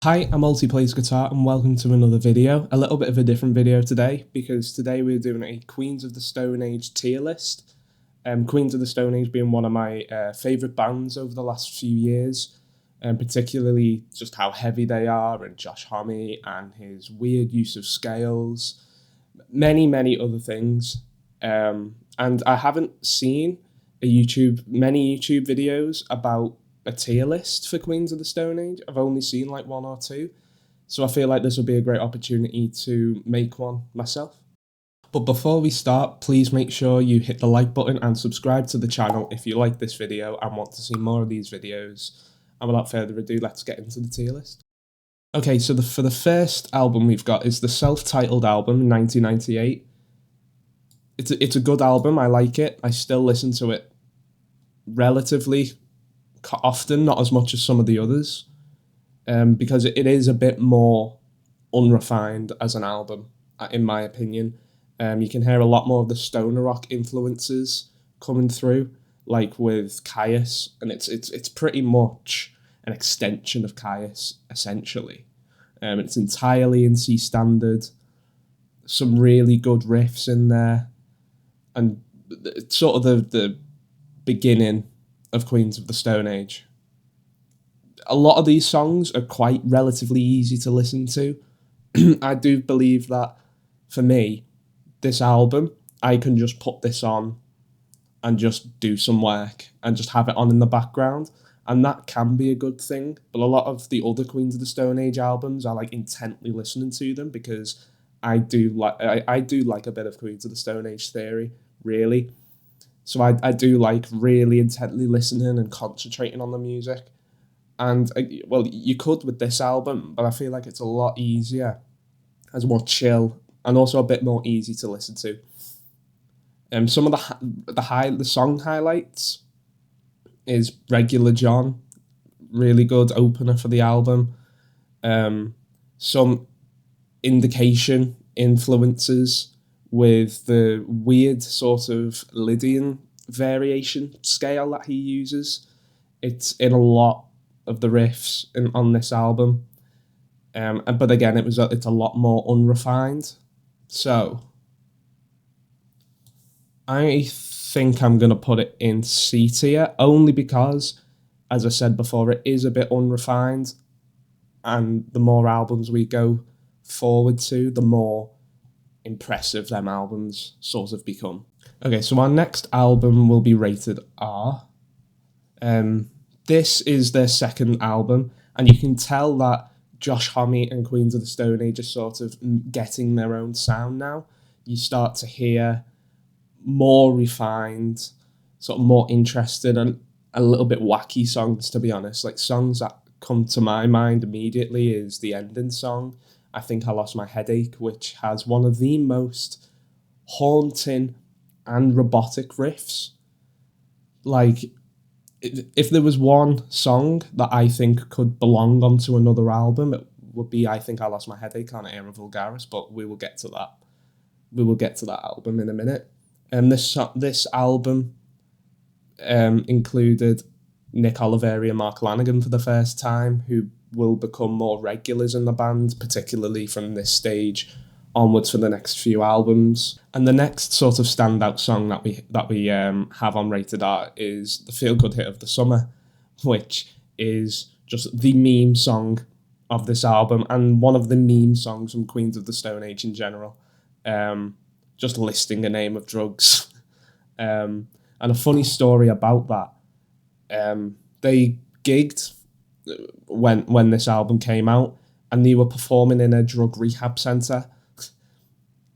Hi, I'm Multi-Plays Guitar and welcome to another video. A little bit of a different video today because today we're doing a Queens of the Stone Age tier list. Queens of the Stone Age being one of my favourite bands over the last few years, and particularly just how heavy they are and Josh Homme and his weird use of scales, many other things. And I haven't seen many YouTube videos about a tier list for Queens of the Stone Age. I've only seen like one or two. So I feel like this will be a great opportunity to make one myself. But before we start, please make sure you hit the like button and subscribe to the channel if you like this video and want to see more of these videos. And without further ado, let's get into the tier list. Okay, so for the first album we've got is the self-titled album, 1998. It's a good album, I like it. I still listen to it relatively often, not as much as some of the others, because it is a bit more unrefined as an album, in my opinion. You can hear a lot more of the stoner rock influences coming through, like with Caius, and it's pretty much an extension of Caius, essentially. It's entirely in C standard, some really good riffs in there, and it's sort of the beginning of Queens of the Stone Age. A lot of these songs are quite relatively easy to listen to. I do believe that, for me, this album, I can just put this on and just do some work and just have it on in the background, and that can be a good thing. But a lot of the other Queens of the Stone Age albums, I like intently listening to them because I do like a bit of Queens of the Stone Age theory, really. So I do like really intently listening and concentrating on the music. And, well, you could with this album, but I feel like it's a lot easier, it's more chill, and also a bit more easy to listen to. Some of the song highlights is Regular John, really good opener for the album. Some Indication influences with the weird sort of Lydian variation scale that he uses. It's in a lot of the riffs on this album. But again, it's a lot more unrefined. So I think I'm going to put it in C tier, only because, as I said before, it is a bit unrefined, and the more albums we go forward to, the more impressive them albums sort of become. Okay, so our next album will be rated R. This is their second album, and you can tell that Josh Homme and Queens of the Stone Age are sort of getting their own sound now. You start to hear more refined, sort of more interested and a little bit wacky songs, to be honest. Like, songs that come to my mind immediately is the ending song, I Think I Lost My Headache, which has one of the most haunting and robotic riffs. Like, if there was one song that I think could belong onto another album, it would be I Think I Lost My Headache on Era Vulgaris, but we will get to that. We will get to that album in a minute. This album included Nick Oliveri and Mark Lanegan for the first time, who will become more regulars in the band, particularly from this stage onwards for the next few albums. And the next sort of standout song that we have on Rated R is the feel-good hit of the summer, which is just the meme song of this album and one of the meme songs from Queens of the Stone Age in general. Just listing a name of drugs. And a funny story about that. They gigged when this album came out, and they were performing in a drug rehab centre.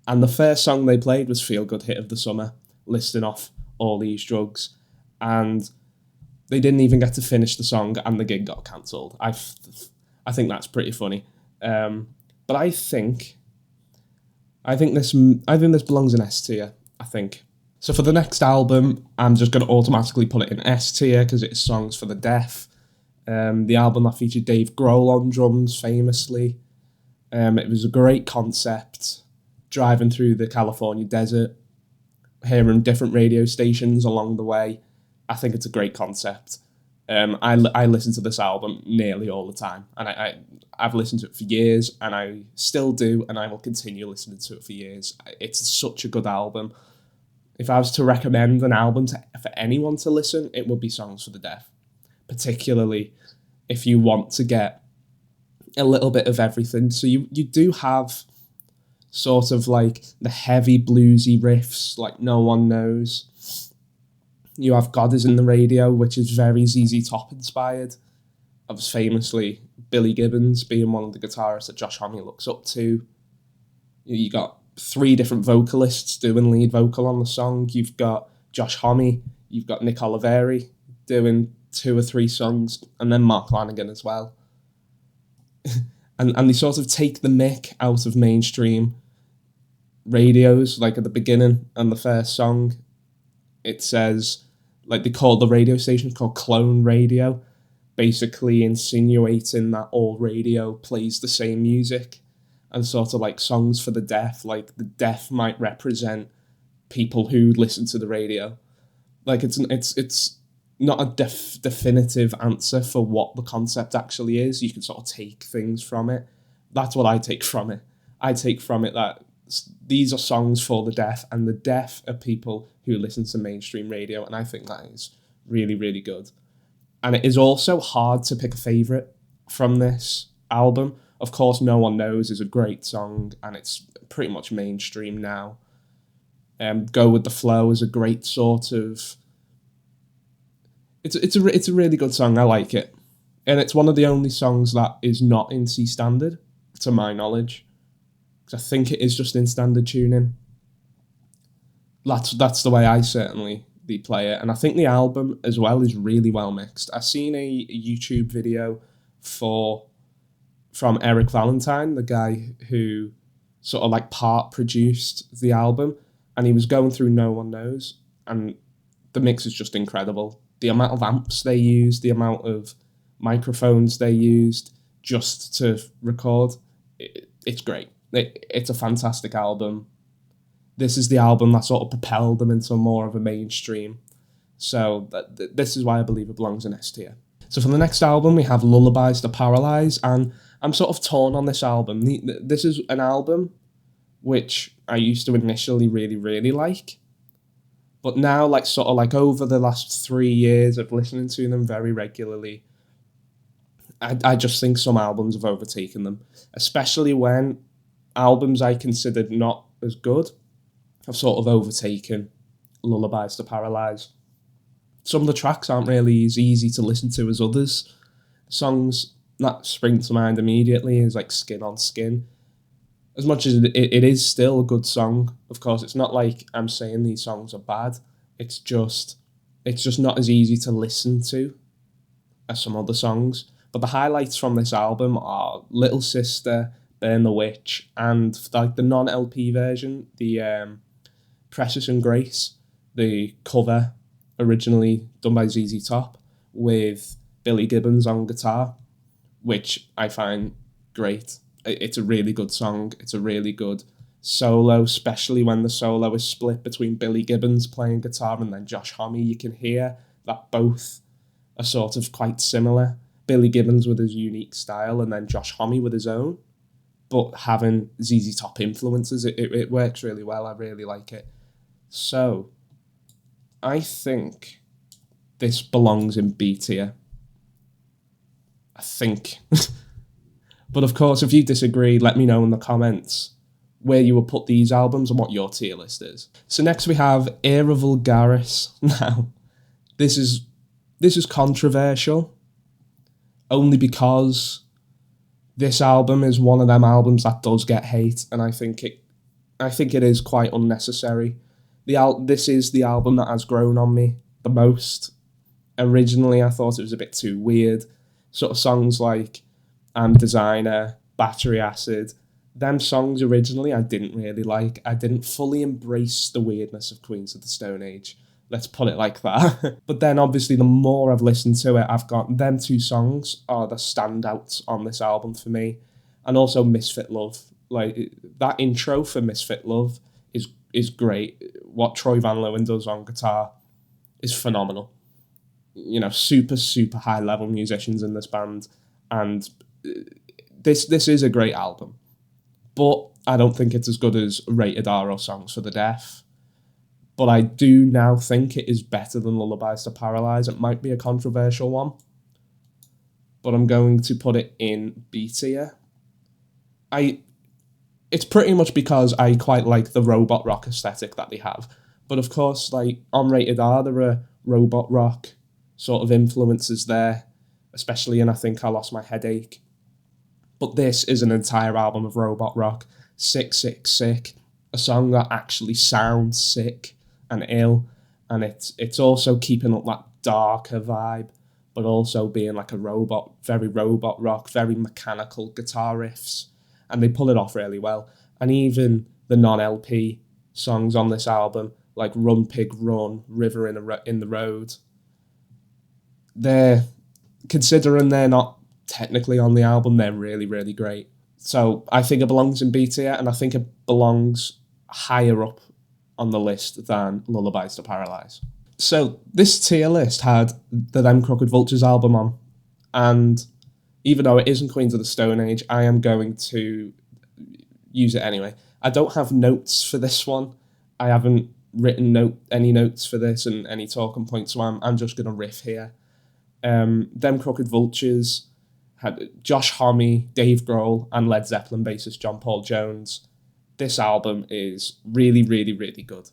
And the first song they played was Feel Good Hit of the Summer, listing off all these drugs. And they didn't even get to finish the song, and the gig got cancelled. I think that's pretty funny. But I think this belongs in S tier, I think. So for the next album, I'm just going to automatically put it in S tier because it's Songs for the Deaf. The album that featured Dave Grohl on drums, famously. It was a great concept, driving through the California desert, hearing different radio stations along the way. I think it's a great concept. I listen to this album nearly all the time, and I've listened to it for years, and I still do, and I will continue listening to it for years. It's such a good album. If I was to recommend an album for anyone to listen, it would be Songs for the Deaf, particularly if you want to get a little bit of everything. So you do have sort of like the heavy bluesy riffs, like No One Knows. You have God Is in the Radio, which is very ZZ Top inspired. That was famously Billy Gibbons being one of the guitarists that Josh Homme looks up to. You got 3 different vocalists doing lead vocal on the song. You've got Josh Homme, you've got Nick Oliveri doing 2 or 3 songs, and then Mark Lanegan as well. and they sort of take the mick out of mainstream radios, like at the beginning and the first song. It says, like, they call the radio station called Clone Radio, basically insinuating that all radio plays the same music, and sort of like Songs for the Deaf, like the deaf might represent people who listen to the radio. Like it's not a definitive answer for what the concept actually is. You can sort of take things from it. That's what I take from it. I take from it that these are songs for the deaf, and the deaf are people who listen to mainstream radio, and I think that is really, really good. And it is also hard to pick a favourite from this album. Of course, No One Knows is a great song, and it's pretty much mainstream now. Go With the Flow is a great sort of... It's a really good song. I like it. And it's one of the only songs that is not in C standard, to my knowledge. I think it is just in standard tuning. That's the way I certainly play it. And I think the album as well is really well mixed. I've seen a YouTube video from Eric Valentine, the guy who sort of like part produced the album, and he was going through No One Knows, and the mix is just incredible. The amount of amps they used, the amount of microphones they used just to record, it's great. It's a fantastic album. This is the album that sort of propelled them into more of a mainstream. So this is why I believe it belongs in S tier. So for the next album, we have Lullabies to Paralyze, and I'm sort of torn on this album. This is an album which I used to initially really, really like. But now, like sort of like over the last 3 years of listening to them very regularly, I just think some albums have overtaken them, especially when albums I considered not as good have sort of overtaken Lullabies to Paralyze. Some of the tracks aren't really as easy to listen to as others. Songs that spring to mind immediately is like Skin on Skin. As much as it is still a good song, of course, it's not like I'm saying these songs are bad. It's just not as easy to listen to as some other songs. But the highlights from this album are Little Sister, Burn the Witch, and like the non-LP version, the Precious and Grace, the cover originally done by ZZ Top with Billy Gibbons on guitar, which I find great. It's a really good song. It's a really good solo, especially when the solo is split between Billy Gibbons playing guitar and then Josh Homme. You can hear that both are sort of quite similar. Billy Gibbons with his unique style and then Josh Homme with his own, but having ZZ Top influences, it works really well. I really like it. So I think this belongs in B tier. I think. But of course, if you disagree, let me know in the comments where you would put these albums and what your tier list is. So next we have Era Vulgaris. Now, this is controversial, only because this album is one of them albums that does get hate, and I think it is quite unnecessary. This is the album that has grown on me the most. Originally, I thought it was a bit too weird. Sort of songs like I'm Designer, Battery Acid, them songs originally I didn't really like. I didn't fully embrace the weirdness of Queens of the Stone Age. Let's put it like that. But then obviously the more I've listened to it, I've got them 2 songs are the standouts on this album for me. And also Misfit Love. Like that intro for Misfit Love is great. What Troy Van Leeuwen does on guitar is phenomenal. super high level musicians in this band, and this is a great album, but I don't think it's as good as Rated R or Songs for the Deaf. But I do now think it is better than Lullabies to Paralyze. It might be a controversial one, but I'm going to put it in B tier. It's pretty much because I quite like the robot rock aesthetic that they have. But of course, like on Rated R, there are robot rock sort of influences there, especially in I Think I Lost My Headache. But this is an entire album of robot rock. Sick, Sick, Sick. A song that actually sounds sick and ill. And it's also keeping up that darker vibe, but also being like very robot rock, very mechanical guitar riffs. And they pull it off really well. And even the non-LP songs on this album, like Run Pig Run, River in the Road, considering they're not technically on the album, they're really, really great. So I think it belongs in B tier, and I think it belongs higher up on the list than Lullabies to Paralyze. So this tier list had the Them Crooked Vultures album on, and even though it isn't Queens of the Stone Age, I am going to use it anyway. I don't have notes for this one. I haven't written any notes for this and any talking points, so I'm just going to riff here. Them Crooked Vultures had Josh Homme, Dave Grohl, and Led Zeppelin bassist John Paul Jones. This album is really, really, really good.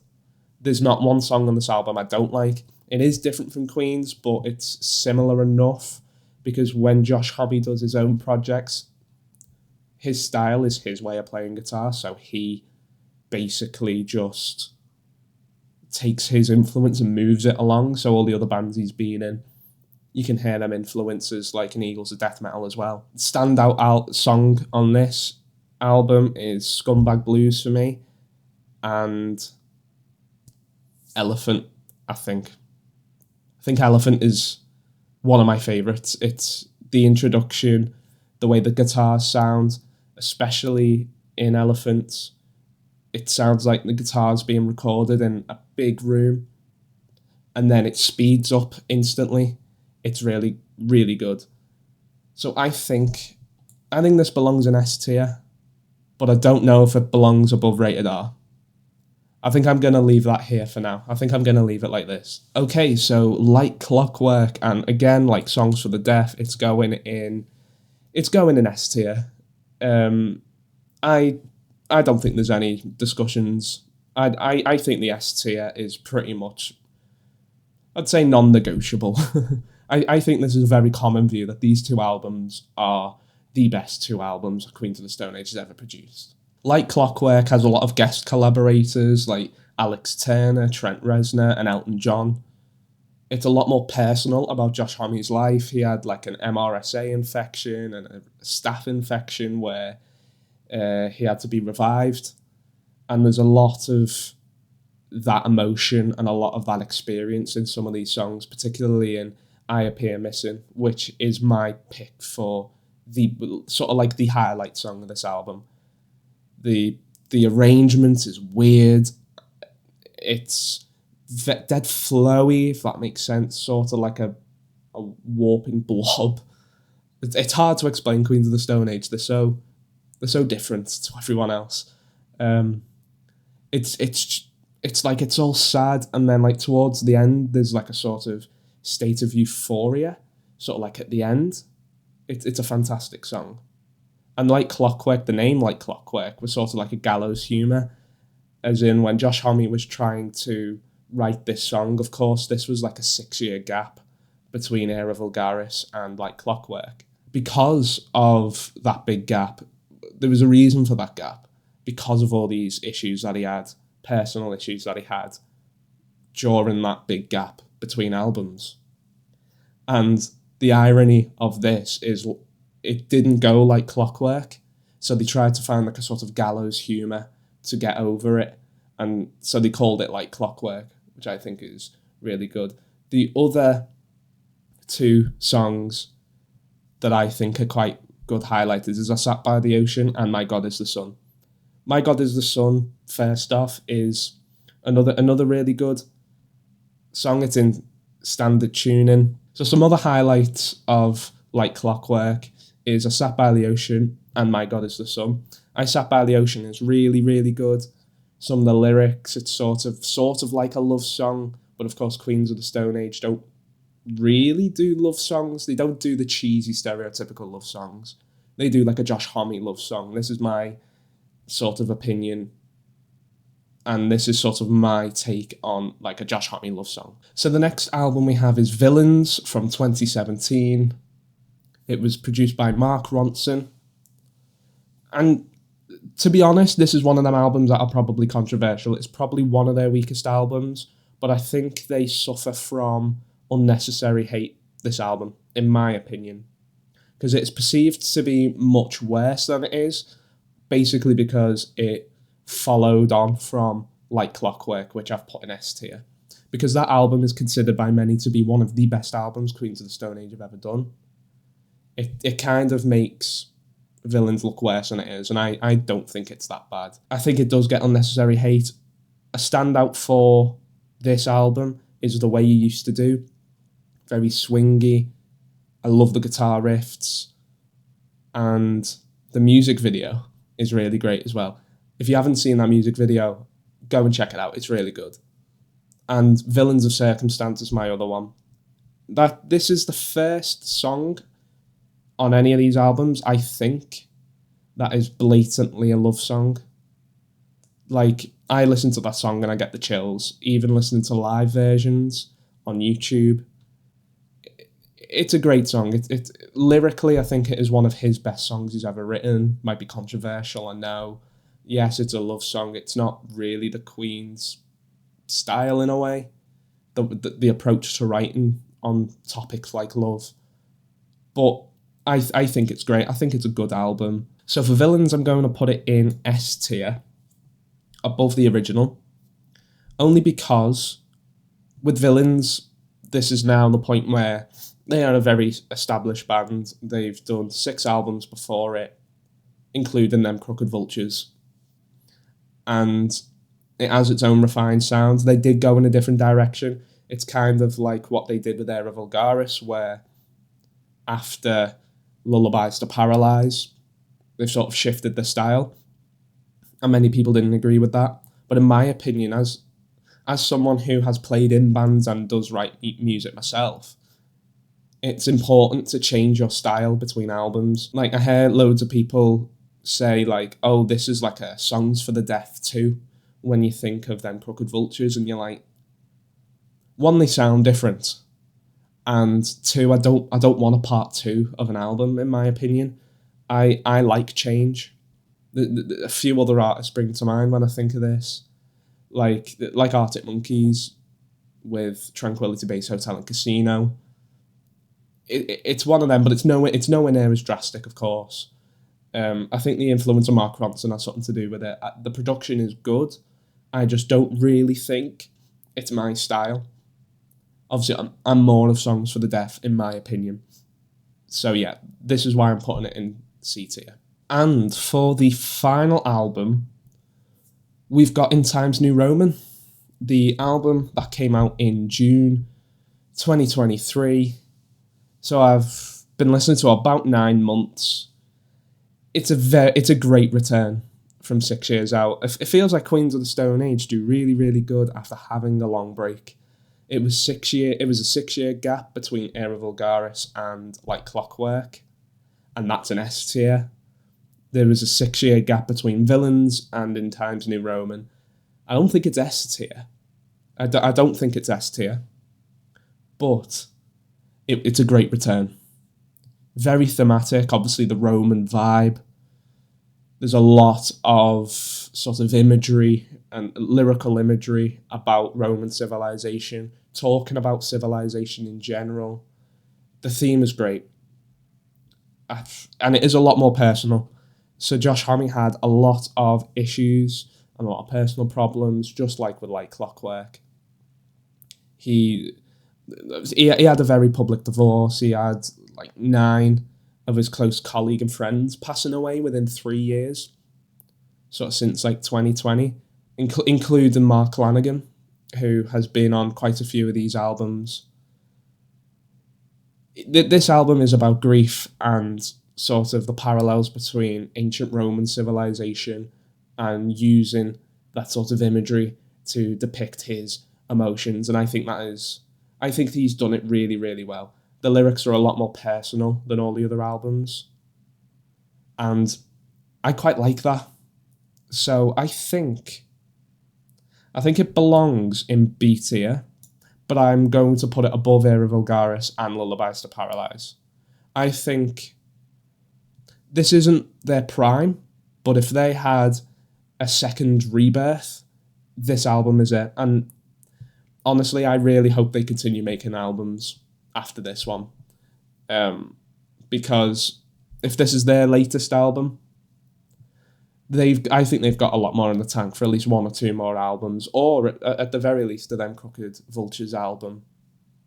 There's not one song on this album I don't like. It is different from Queen's, but it's similar enough, because when Josh Homme does his own projects, his style is his way of playing guitar, so he basically just takes his influence and moves it along. So all the other bands he's been in, you can hear them influences, like in Eagles of Death Metal as well. Standout song on this album is Scumbag Blues for me, and Elephant, I think. I think Elephant is one of my favourites. It's the introduction, the way the guitars sound, especially in Elephant. It sounds like the guitar's being recorded in a big room, and then it speeds up instantly. It's really, really good. So I think this belongs in S tier, but I don't know if it belongs above Rated R. I think I'm going to leave that here for now. I think I'm going to leave it like this. Okay, so Like Clockwork, and again, like Songs for the Deaf, it's going in S tier. I don't think there's any discussions. I think the S tier is pretty much, I'd say, non-negotiable. I think this is a very common view that these two albums are the best two albums Queens of the Stone Age has ever produced. Like Clockwork has a lot of guest collaborators like Alex Turner, Trent Reznor, and Elton John. It's a lot more personal about Josh Homme's life. He had like an MRSA infection and a staph infection where he had to be revived. And there's a lot of that emotion and a lot of that experience in some of these songs, particularly in I Appear Missing, which is my pick for the sort of like the highlight song of this album. The arrangement is weird. It's dead flowy, if that makes sense, sort of like a warping blob. It's hard to explain Queens of the Stone Age. They're so different to everyone else. It's like it's all sad, and then like towards the end, there's like a sort of state of euphoria, sort of like at the end. It's a fantastic song. And Like Clockwork, the name Like Clockwork was sort of like a gallows humour, as in when Josh Homme was trying to write this song, of course, this was like a 6-year gap between Era Vulgaris and Like Clockwork. Because of that big gap, there was a reason for that gap, because of all these issues that he had, personal issues that he had during that big gap between albums. And the irony of this is it didn't go like Clockwork, so they tried to find like a sort of gallows humour to get over it, and so they called it Like Clockwork, which I think is really good. The other two songs that I think are quite good highlighters is I Sat by the Ocean and My God is the Sun. My God is the Sun, first off, is another really good song. It's in standard tuning. So some other highlights of Like Clockwork is I Sat by the Ocean and My God is the Sun. I Sat by the Ocean is really, really good. Some of the lyrics, it's sort of like a love song, but of course Queens of the Stone Age don't really do love songs. They don't do the cheesy stereotypical love songs. They do like a Josh Homme love song. This is my sort of opinion, and this is sort of my take on like a Josh Homme love song. So the next album we have is Villains from 2017. It was produced by Mark Ronson. And to be honest, this is one of them albums that are probably controversial. It's probably one of their weakest albums, but I think they suffer from unnecessary hate, this album, in my opinion. Because it's perceived to be much worse than it is, basically because it followed on from Like Clockwork, which I've put in S tier. Because that album is considered by many to be one of the best albums Queens of the Stone Age have ever done. It kind of makes Villains look worse than it is, and I don't think it's that bad. I think it does get unnecessary hate. A standout for this album is The Way You Used to Do. Very swingy. I love the guitar riffs. And the music video is really great as well. If you haven't seen that music video, go and check it out. It's really good. And Villains of Circumstance is my other one. This is the first song on any of these albums, I think, that is blatantly a love song. Like, I listen to that song and I get the chills, even listening to live versions on YouTube. It's a great song. It lyrically, I think it is one of his best songs he's ever written. Might be controversial, I know. Yes, it's a love song. It's not really the Queen's style in a way. The approach to writing on topics like love. But I think it's great. I think it's a good album. So for Villains, I'm going to put it in S tier, above the original, only because with Villains, this is now the point where they are a very established band. They've done 6 albums before it, including them Crooked Vultures. And it has its own refined sound. They did go in a different direction. It's kind of like what they did with Era Vulgaris, where after Lullabies to Paralyze, they've sort of shifted the style. And many people didn't agree with that. But in my opinion, as someone who has played in bands and does write music myself, it's important to change your style between albums. Like, I hear loads of people say, like, oh, this is like a Songs for the Deaf too, when you think of them Crooked Vultures, and you're like, one, they sound different, and 2, I don't want a part 2 of an album, in my opinion. I like change. A few other artists spring to mind when I think of this, like Arctic Monkeys with Tranquility Base Hotel and Casino. It's one of them, but it's nowhere near as drastic, of course. I think the influence of Mark Ronson has something to do with it. The production is good. I just don't really think it's my style. Obviously, I'm more of Songs for the Deaf, in my opinion. So yeah, this is why I'm putting it in C tier. And for the final album, we've got In Times New Roman, the album that came out in June 2023. So I've been listening to it about 9 months. It's a great return from 6 years out. It feels like Queens of the Stone Age do really, really good after having a long break. It was a 6-year gap between Era Vulgaris and Like Clockwork, and that's an S tier. There was a 6-year gap between Villains and In Times New Roman. I don't think it's S tier. I don't think it's S tier. But it's a great return. Very thematic, obviously the Roman vibe. There's a lot of sort of imagery and lyrical imagery about Roman civilization, talking about civilization in general. The theme is great. And it is a lot more personal. So Josh Homme had a lot of issues and a lot of personal problems, just like with Like Clockwork. He had a very public divorce. He had like 9 of his close colleague and friends passing away within 3 years, sort of since like 2020, including Mark Lanigan, who has been on quite a few of these albums. This album is about grief and sort of the parallels between ancient Roman civilization and using that sort of imagery to depict his emotions. And I think he's done it really, really well. The lyrics are a lot more personal than all the other albums. And I quite like that. So I think it belongs in B tier, but I'm going to put it above Era Vulgaris and Lullabies to Paralyze. I think this isn't their prime, but if they had a second rebirth, this album is it. And honestly, I really hope they continue making albums after this one. Because if this is their latest album, I think they've got a lot more in the tank for at least 1 or 2 more albums, or at the very least of them Crooked Vultures album,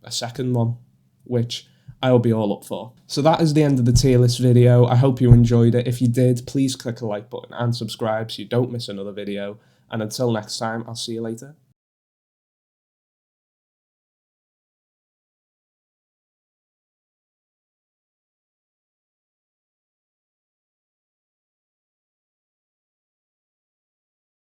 a second one, which I will be all up for. So that is the end of the tier list video. I hope you enjoyed it. If you did, please click a like button and subscribe so you don't miss another video. And until next time, I'll see you later.